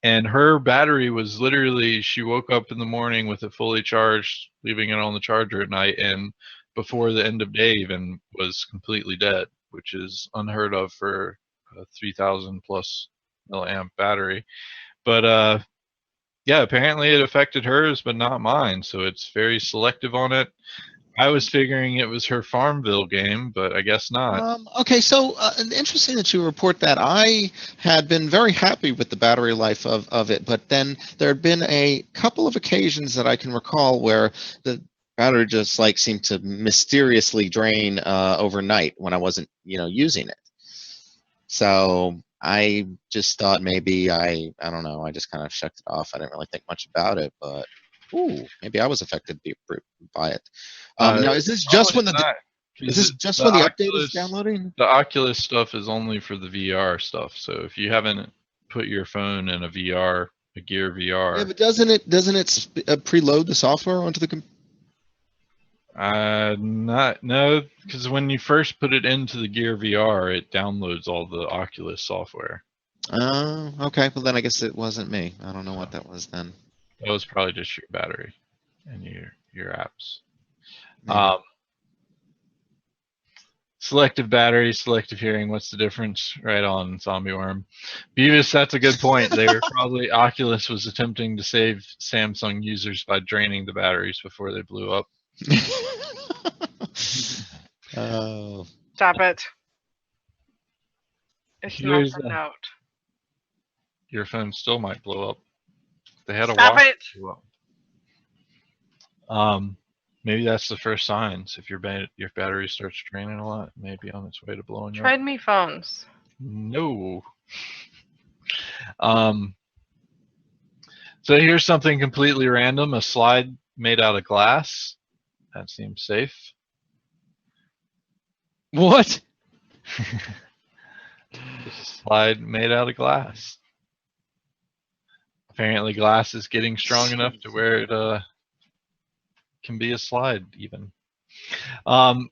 And her battery was literally, she woke up in the morning with it fully charged, leaving it on the charger at night, and before the end of day even was completely dead, which is unheard of for a 3,000 plus milliamp battery. But yeah, apparently it affected hers, but not mine. So it's very selective on it. I was figuring it was her Farmville game, but I guess not. Okay, so interesting that you report that. I had been very happy with the battery life of it, but then there had been a couple of occasions that I can recall where the battery just like seemed to mysteriously drain overnight when I wasn't, using it. So I just thought maybe I don't know, I just kind of shucked it off. I didn't really think much about it, but Ooh, maybe I was affected by it. Now, is this just when the update is downloading? The Oculus stuff is only for the VR stuff. So if you haven't put your phone in a Gear VR. Yeah, but doesn't it preload the software onto the computer? No, because when you first put it into the Gear VR, it downloads all the Oculus software. Oh, okay. Well, then I guess it wasn't me. I don't know what that was then. That was probably just your battery and your apps. Maybe. Selective battery, selective hearing. What's the difference? Right on, Zombie Worm. Beavis, that's a good point. They were probably Oculus was attempting to save Samsung users by draining the batteries before they blew up. Oh. Stop it. It's Here's not the note. Your phone still might blow up. They had a Stop watch it. blow up. Maybe that's the first signs. If your battery starts draining a lot, maybe on its way to blowing up. Trade me phones. No. So here's something completely random, a slide made out of glass. That seems safe. What? Just a slide made out of glass. Apparently glass is getting strong enough to where it can be a slide even.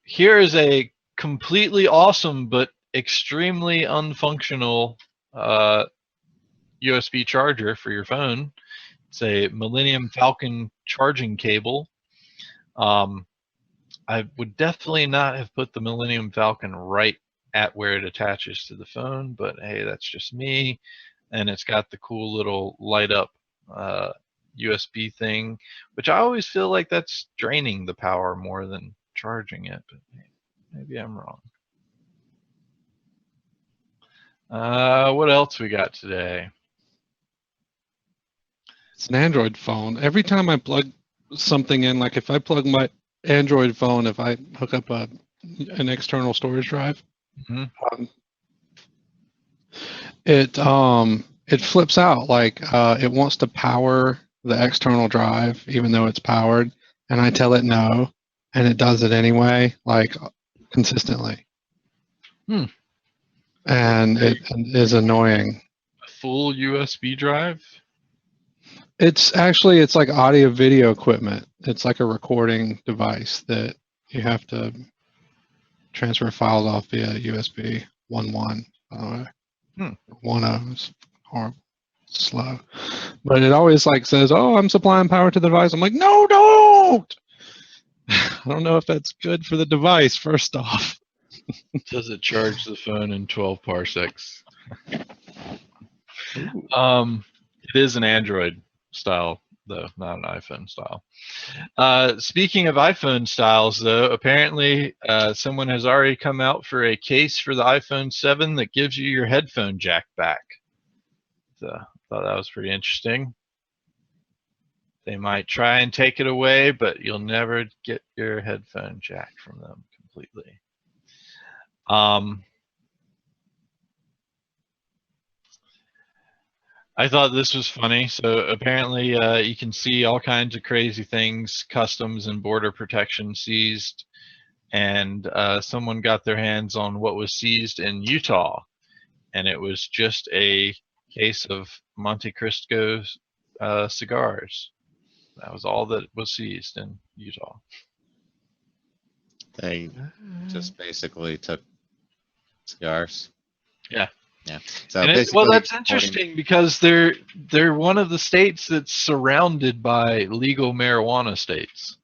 Here is a completely awesome but extremely unfunctional USB charger for your phone. It's a Millennium Falcon charging cable. I would definitely not have put the Millennium Falcon right at where it attaches to the phone, but hey, that's just me. And it's got the cool little light up USB thing, which I always feel like that's draining the power more than charging it, but maybe I'm wrong. What else we got today? It's an Android phone. Every time I plug something in, like if I plug my Android phone, if I hook up an external storage drive, it flips out. Like it wants to power the external drive, even though it's powered, and I tell it no, and it does it anyway, like consistently. And it is annoying. A full USB drive? It's like audio video equipment. It's like a recording device that you have to transfer files off via USB 1.1. By the way, 1.0 is horrible, slow. But it always like says, "Oh, I'm supplying power to the device." I'm like, "No, don't." I don't know if that's good for the device. First off, does it charge the phone in 12 parsecs? It is an Android style, though, not an iPhone style. Speaking of iPhone styles, though, apparently someone has already come out for a case for the iPhone 7 that gives you your headphone jack back. So I thought that was pretty interesting. They might try and take it away, but you'll never get your headphone jack from them completely. I thought this was funny. So apparently you can see all kinds of crazy things, customs and border protection seized, and someone got their hands on what was seized in Utah, and it was just a case of Monte Cristo cigars. That was all that was seized in Utah. They just basically took cigars. Yeah. Yeah. So well, that's interesting because they're one of the states that's surrounded by legal marijuana states.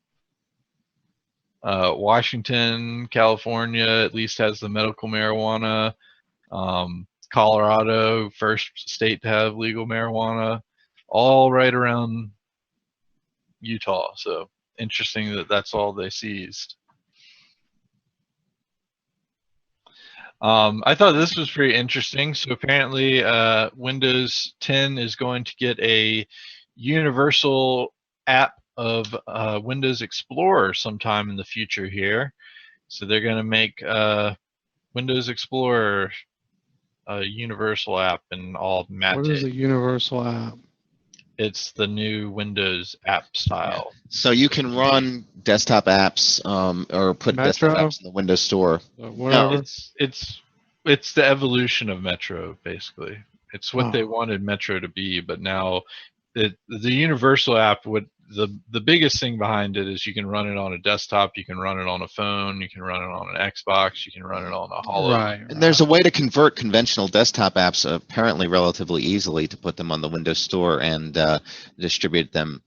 Washington, California, at least has the medical marijuana. Colorado, first state to have legal marijuana, all right around Utah. So interesting that that's all they seized. I thought this was pretty interesting. So apparently Windows 10 is going to get a universal app of Windows Explorer sometime in the future here. So they're going to make Windows Explorer a universal app and all Mate. What is a universal app? It's the new Windows app style. So you can run desktop apps or put desktop Metro? apps in the Windows Store. Whatever. It's the evolution of Metro, basically. It's what Oh. they wanted Metro to be, but now the universal app would the biggest thing behind it is you can run it on a desktop, you can run it on a phone, you can run it on an Xbox, you can run it on a Holo. Right. And there's a way to convert conventional desktop apps apparently relatively easily to put them on the Windows Store and distribute them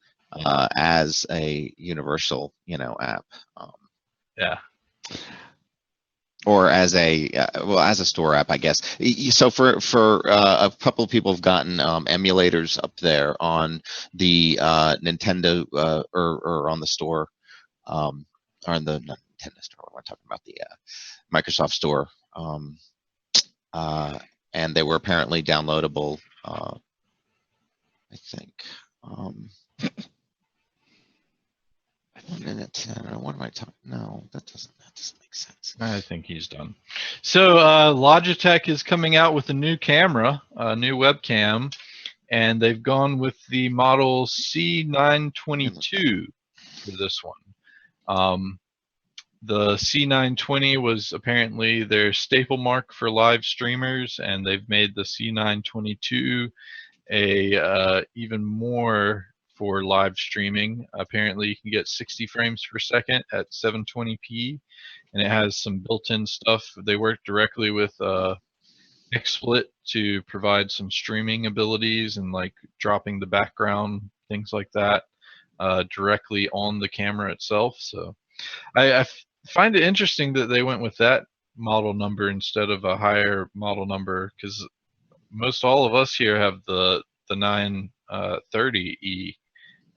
as a universal, app. Yeah. Or as a as a store app, I guess. So for a couple of people have gotten emulators up there on the Nintendo or on the store, or on the not Nintendo store. We're talking about the Microsoft Store, and they were apparently downloadable. I think. 1 minute 10. What am I talking? No, that doesn't make sense. I think he's done. So Logitech is coming out with a new camera, a new webcam, and they've gone with the model C922 for this one. The C920 was apparently their staple mark for live streamers, and they've made the C922 a even more for live streaming. Apparently you can get 60 frames per second at 720p, and it has some built-in stuff. They work directly with XSplit to provide some streaming abilities and like dropping the background, things like that, directly on the camera itself. So I find it interesting that they went with that model number instead of a higher model number, because most all of us here have the 930E,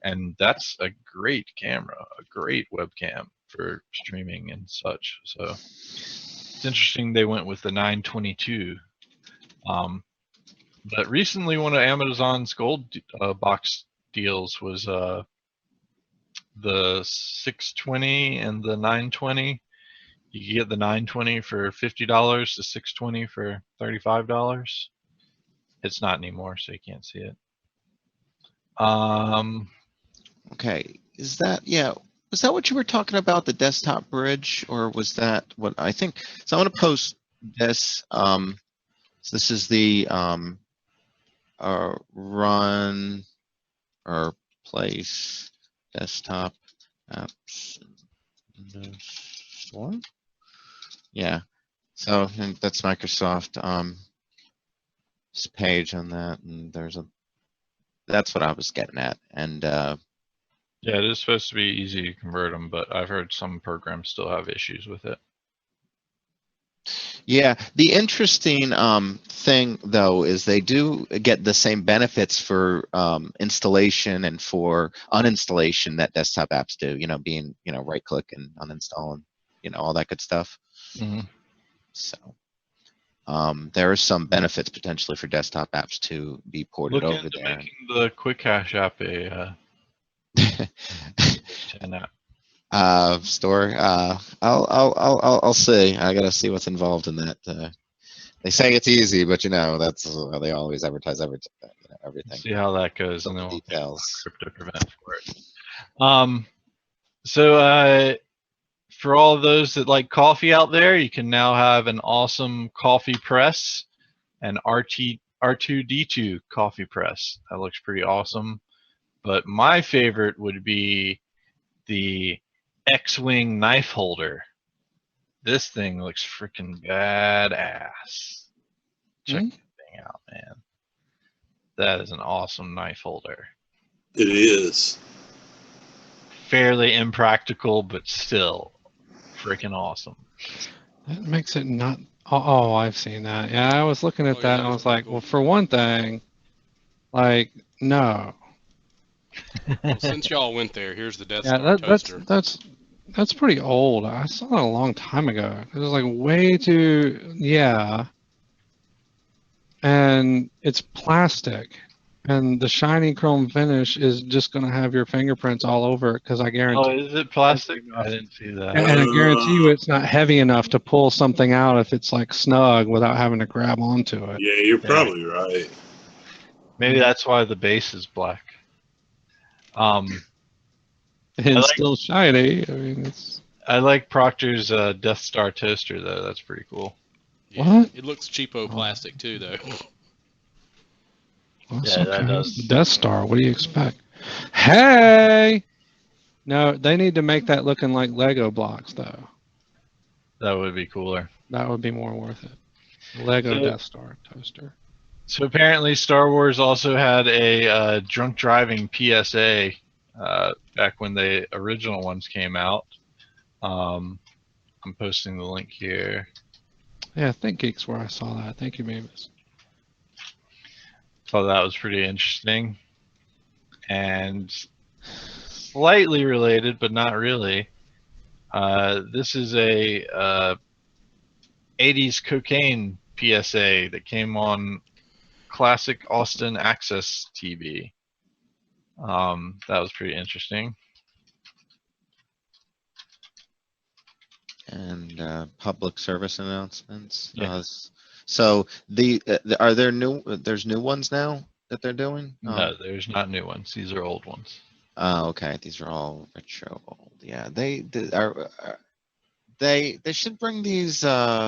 and that's a great camera, a great webcam for streaming and such. So it's interesting they went with the 922. But recently one of Amazon's gold box deals was the 620 and the 920. You can get the 920 for $50, the 620 for $35. It's not anymore, so you can't see it. Okay, was that what you were talking about, the desktop bridge, or was that what I think? So I'm going to post this. So this is the run or place desktop apps in the store. Yeah, so that's Microsoft. This page on that, and that's what I was getting at, and yeah, it is supposed to be easy to convert them, but I've heard some programs still have issues with it. Yeah, the interesting thing though is they do get the same benefits for installation and for uninstallation that desktop apps do. Being right click and uninstall and all that good stuff. Mm-hmm. So there are some benefits potentially for desktop apps to be ported over there. Making the Quick Cache app a 10 app. Store. I'll see. I gotta see what's involved in that. They say it's easy, but that's they always advertise everything. See how that goes, and then we'll details. CryptoPrevent for it. So for all of those that like coffee out there, you can now have an awesome coffee press, an R2D2 coffee press. That looks pretty awesome. But my favorite would be the X-Wing knife holder. This thing looks freaking badass. Check that thing out, man. That is an awesome knife holder. It is. Fairly impractical, but still freaking awesome. That makes it not. Oh, I've seen that. Yeah, I was looking at that and I was like, well, for one thing, like, no. Well, since y'all went there, here's the Death Yeah, Star toaster. that's pretty old. I saw that a long time ago. It was like way too, yeah. And it's plastic, and the shiny chrome finish is just going to have your fingerprints all over it, because I guarantee. Oh, is it plastic? I didn't see that. And I guarantee you it's not heavy enough to pull something out if it's like snug without having to grab onto it. Yeah, you're probably right. Maybe that's why the base is black. Um, And still shiny. I mean, it's I like Proctor's Death Star toaster though. That's pretty cool. Yeah, What? it looks cheapo plastic too, though. well, it's Yeah, that okay. It's does. the Death Star. What do you expect? Hey! No, they need to make that looking like Lego blocks, though. That would be cooler. That would be more worth it. Lego So- Death Star toaster. So apparently, Star Wars also had a drunk driving PSA back when the original ones came out. I'm posting the link here. Yeah, ThinkGeek's where I saw that. Thank you, Mavis. Thought that was pretty interesting. And slightly related, but not really. This is a 80s cocaine PSA that came on Classic Austin Access TV. That was pretty interesting. And public service announcements. Yeah. So are there there's new ones now that they're doing? No, there's not new ones. These are old ones. Oh, okay. These are all retro old. Yeah, they should bring these back.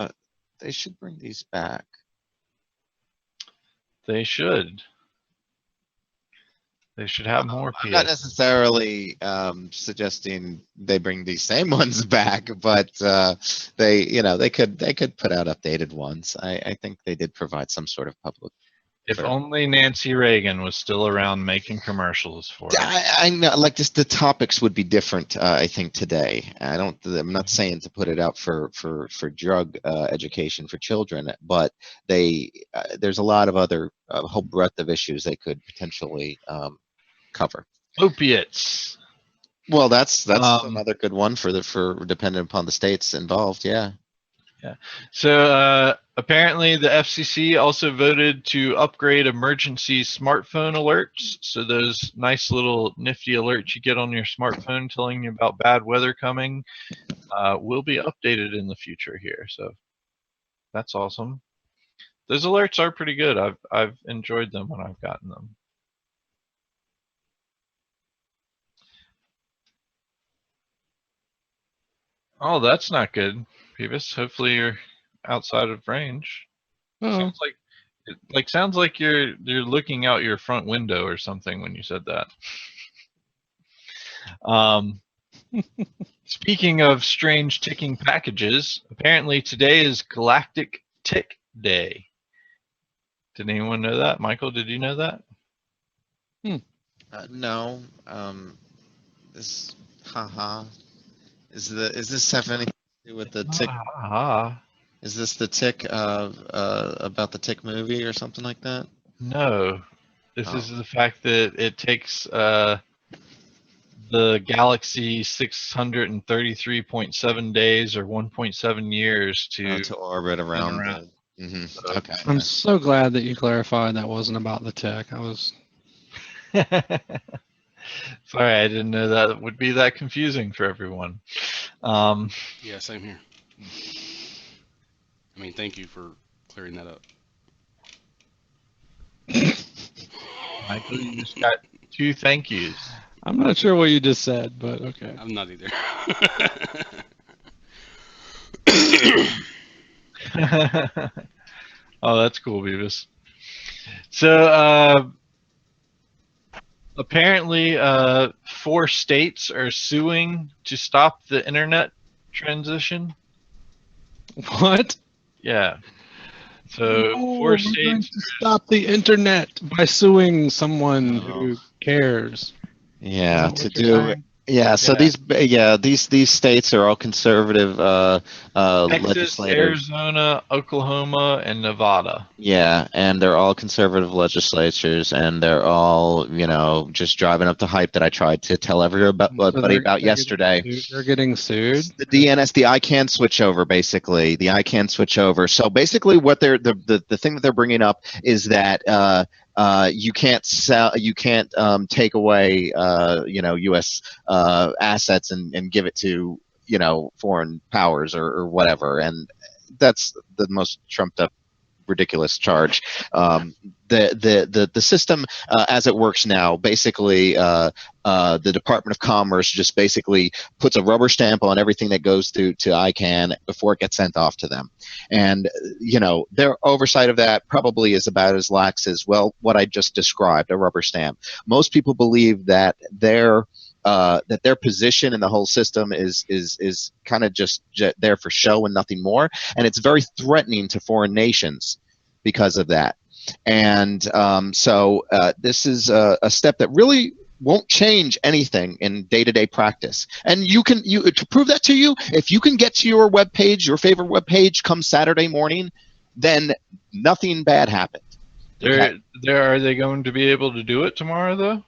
They should. They should have more I'm not PS. necessarily suggesting they bring these same ones back, but they could put out updated ones. I think they did provide some sort of public. If only Nancy Reagan was still around making commercials for it. I know, like, just the topics would be different. I think today. I'm not saying to put it out for drug education for children, but there's a lot of other a whole breadth of issues they could potentially cover. Opiates. Well, that's another good one for dependent upon the states involved. Yeah. So apparently the FCC also voted to upgrade emergency smartphone alerts. So those nice little nifty alerts you get on your smartphone telling you about bad weather coming will be updated in the future here. So that's awesome. Those alerts are pretty good. I've enjoyed them when I've gotten them. Oh, that's not good, Beavis. Hopefully you're outside of range. Oh, Sounds like you're looking out your front window or something when you said that. Speaking of strange ticking packages, apparently today is Galactic Tick Day. Did anyone know that? Michael, did you know that? No. This haha. Is this have anything to do with the tick? Is this the tick about the tick movie or something like that? No. This Oh. is the fact that it takes the galaxy 633.7 days or 1.7 years to Orbit around. around. Okay. I'm so glad that you clarified that wasn't about the tech. I was. Sorry, I didn't know that would be that confusing for everyone. Yeah, same here. I mean, thank you for clearing that up. Michael, you just got 2 thank yous. I'm not sure what you just said, but okay. I'm not either. Oh, that's cool, Beavis. So, apparently, 4 states are suing to stop the internet transition. What? Yeah. So, Oh, 4 we're going states. to stop the internet by suing someone Oh. who cares. Yeah, Is that to what you're do. saying? Yeah, so these states are all conservative Texas, legislators. Arizona, Oklahoma, and Nevada. Yeah, and they're all conservative legislatures, and they're all, just driving up the hype that I tried to tell everybody So about yesterday. They're getting sued. The DNS, the ICANN switchover, basically. The ICANN switchover. So basically, what the thing that they're bringing up is that you can't take away U.S. Assets and give it to foreign powers or whatever, and that's the most trumped up ridiculous charge. The system as it works now, basically the Department of Commerce just basically puts a rubber stamp on everything that goes through to ICANN before it gets sent off to them. And their oversight of that probably is about as lax as, well, what I just described, a rubber stamp. Most people believe that their position in the whole system is kind of just there for show and nothing more, and it's very threatening to foreign nations because of that. And so this is a step that really won't change anything in day-to-day practice. And to prove that to you, if you can get to your web page, your favorite web page, come Saturday morning, then nothing bad happened. Are they going to be able to do it tomorrow, though?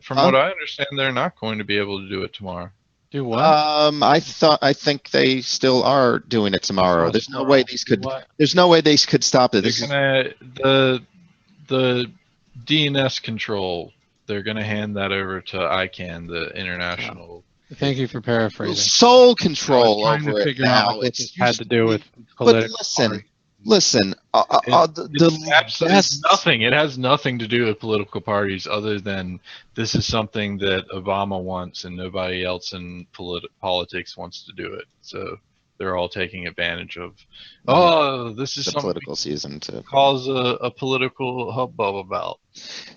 From what I understand, they're not going to be able to do it tomorrow. Do what? I think they still are doing it tomorrow. There's no way these could. There's no way they could stop it. The DNS control. They're going to hand that over to ICANN, the international. Thank you for paraphrasing. Sole control over it now. It's had to do with political. But listen. It's nothing. It has nothing to do with political parties, other than this is something that Obama wants, and nobody else in politics wants to do it. So they're all taking advantage of. This is the something political season to cause a political hubbub about.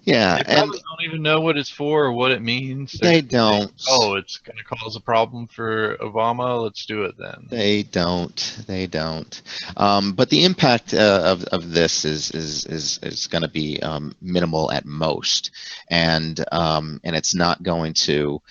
Yeah, they probably don't even know what it's for or what it means. They don't. It's going to cause a problem for Obama. Let's do it then. They don't. But the impact of this is going to be minimal at most, and it's not going to.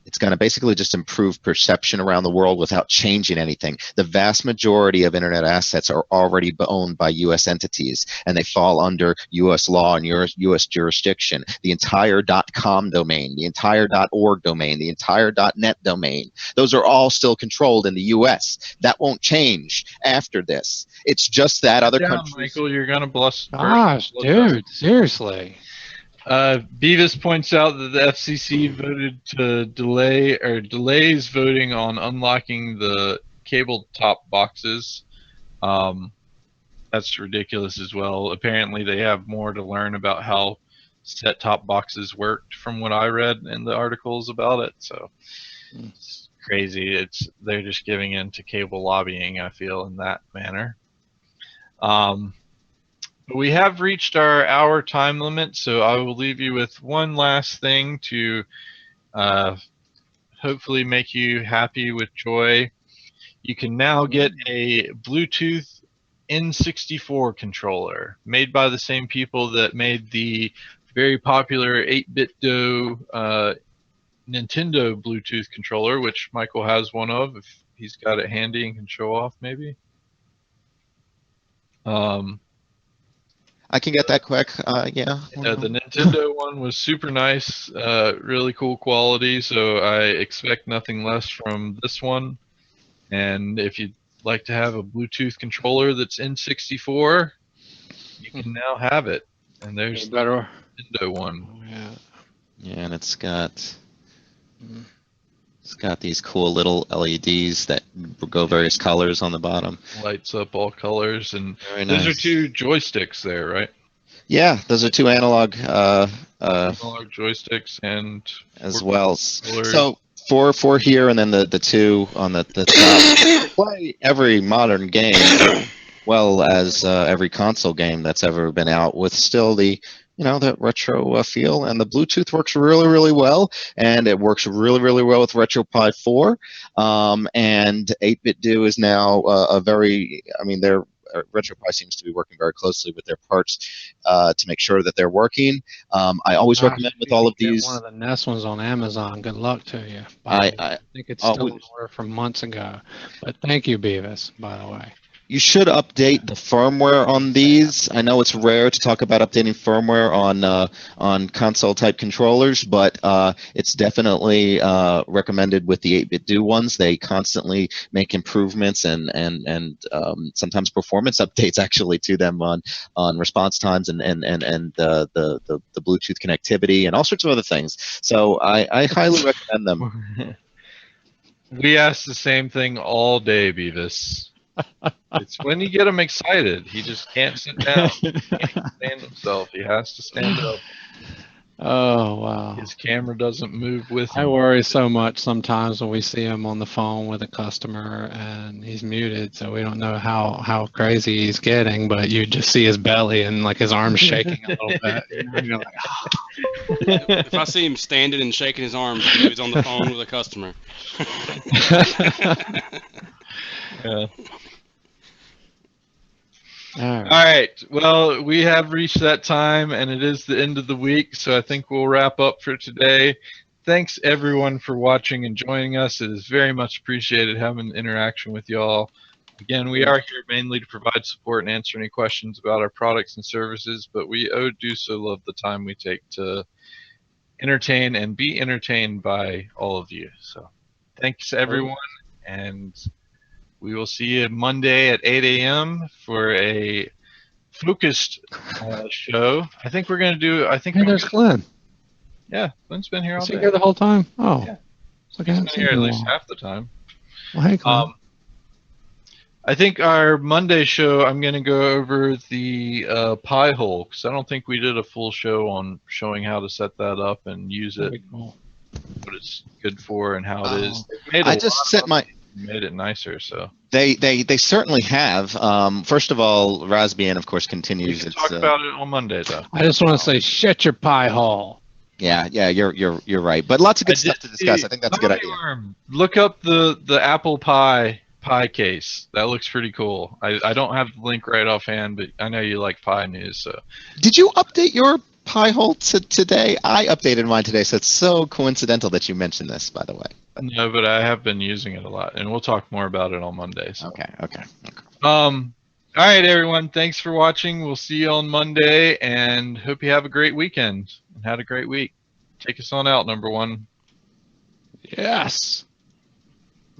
It's going to basically just improve perception around the world without changing anything. The vast majority of internet assets are already owned by U.S. entities, and they fall under U.S. law and U.S. jurisdiction. The entire .com domain, the entire .org domain, the entire .net domain, those are all still controlled in the U.S. That won't change after this. It's just that other countries... Michael, you're going to blush. Gosh, dude, seriously. Beavis points out that the FCC voted to delays voting on unlocking the cable top boxes. That's ridiculous as well. Apparently they have more to learn about how set-top boxes worked from what I read in the articles about it. So it's crazy. They're just giving in to cable lobbying, I feel, in that manner. We have reached our hour time limit, so I will leave you with one last thing to hopefully make you happy with joy. You can now get a Bluetooth N64 controller made by the same people that made the very popular 8BitDo Nintendo Bluetooth controller, which Michael has one of, if he's got it handy and can show off maybe. I can get that quick, yeah. The Nintendo one was super nice, really cool quality, so I expect nothing less from this one. And if you'd like to have a Bluetooth controller that's N64, you can now have it. And there's the Nintendo one. Yeah, and it's got these cool little LEDs that go various colors on the bottom. Lights up all colors, and Very those nice. are two joysticks there, right? Yeah, those are two analog Analog joysticks and as well. controllers. So four here, and then the two on the top. Play every modern game, well as every console game that's ever been out, with still the that retro feel, and the Bluetooth works really, really well, and it works really, really well with RetroPie 4, and 8BitDo is now their RetroPie seems to be working very closely with their parts to make sure that they're working. I always recommend with all of these. One of the NES ones on Amazon. Good luck to you. I think it's still in order from months ago, but thank you, Beavis, by the way. You should update the firmware on these. I know it's rare to talk about updating firmware on console type controllers, but it's definitely recommended with the 8BitDo ones. They constantly make improvements and sometimes performance updates actually to them on response times and the Bluetooth connectivity and all sorts of other things. So I highly recommend them. We asked the same thing all day, Beavis. It's when you get him excited. He just can't sit down. He can't stand himself. He has to stand up. Oh, wow. His camera doesn't move with I him. worry so much sometimes when we see him on the phone with a customer and he's muted, so we don't know how crazy he's getting, but you just see his belly and like his arms shaking a little bit. You know, and you're like, If I see him standing and shaking his arms, I know he's on the phone with a customer. Yeah. all All right. Well, we have reached that time, and it is the end of the week, so I think we'll wrap up for today. Thanks, everyone, for watching and joining us. It is very much appreciated having interaction with y'all. Again, we are here mainly to provide support and answer any questions about our products and services, but we do so love the time we take to entertain and be entertained by all of you. So thanks, everyone, and we will see you Monday at 8 a.m. for a focused show. I think we're going to do, Hey, there's Glenn. yeah, Glenn's been here all Was he day. here the whole time? Oh. Yeah. It's like I He's haven't been seen here him at in a least while. half the time. Well, hey, Glenn. I think our Monday show, I'm going to go over the Pi hole, because I don't think we did a full show on showing how to set that up and use it, Very cool. what it's good for, and how it is. Oh. They've made a I lot just of set my. made it nicer. So They certainly have. First of all, Raspbian, of course, we continues can its. talk about it on Monday, though. I just want to say, shut your pie hole. Yeah, you're right. But lots of good stuff to discuss. I think that's a good idea. Look up the Apple Pie case. That looks pretty cool. I don't have the link right offhand, but I know you like Pi news. So Did you update your Pi hole today? I updated mine today, so it's so coincidental that you mentioned this, by the way. no, but I have been using it a lot, and we'll talk more about it on Monday. So. Okay. All right, everyone. Thanks for watching. We'll see you on Monday, and hope you have a great weekend and had a great week. Take us on out, number one. Yes.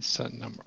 Set number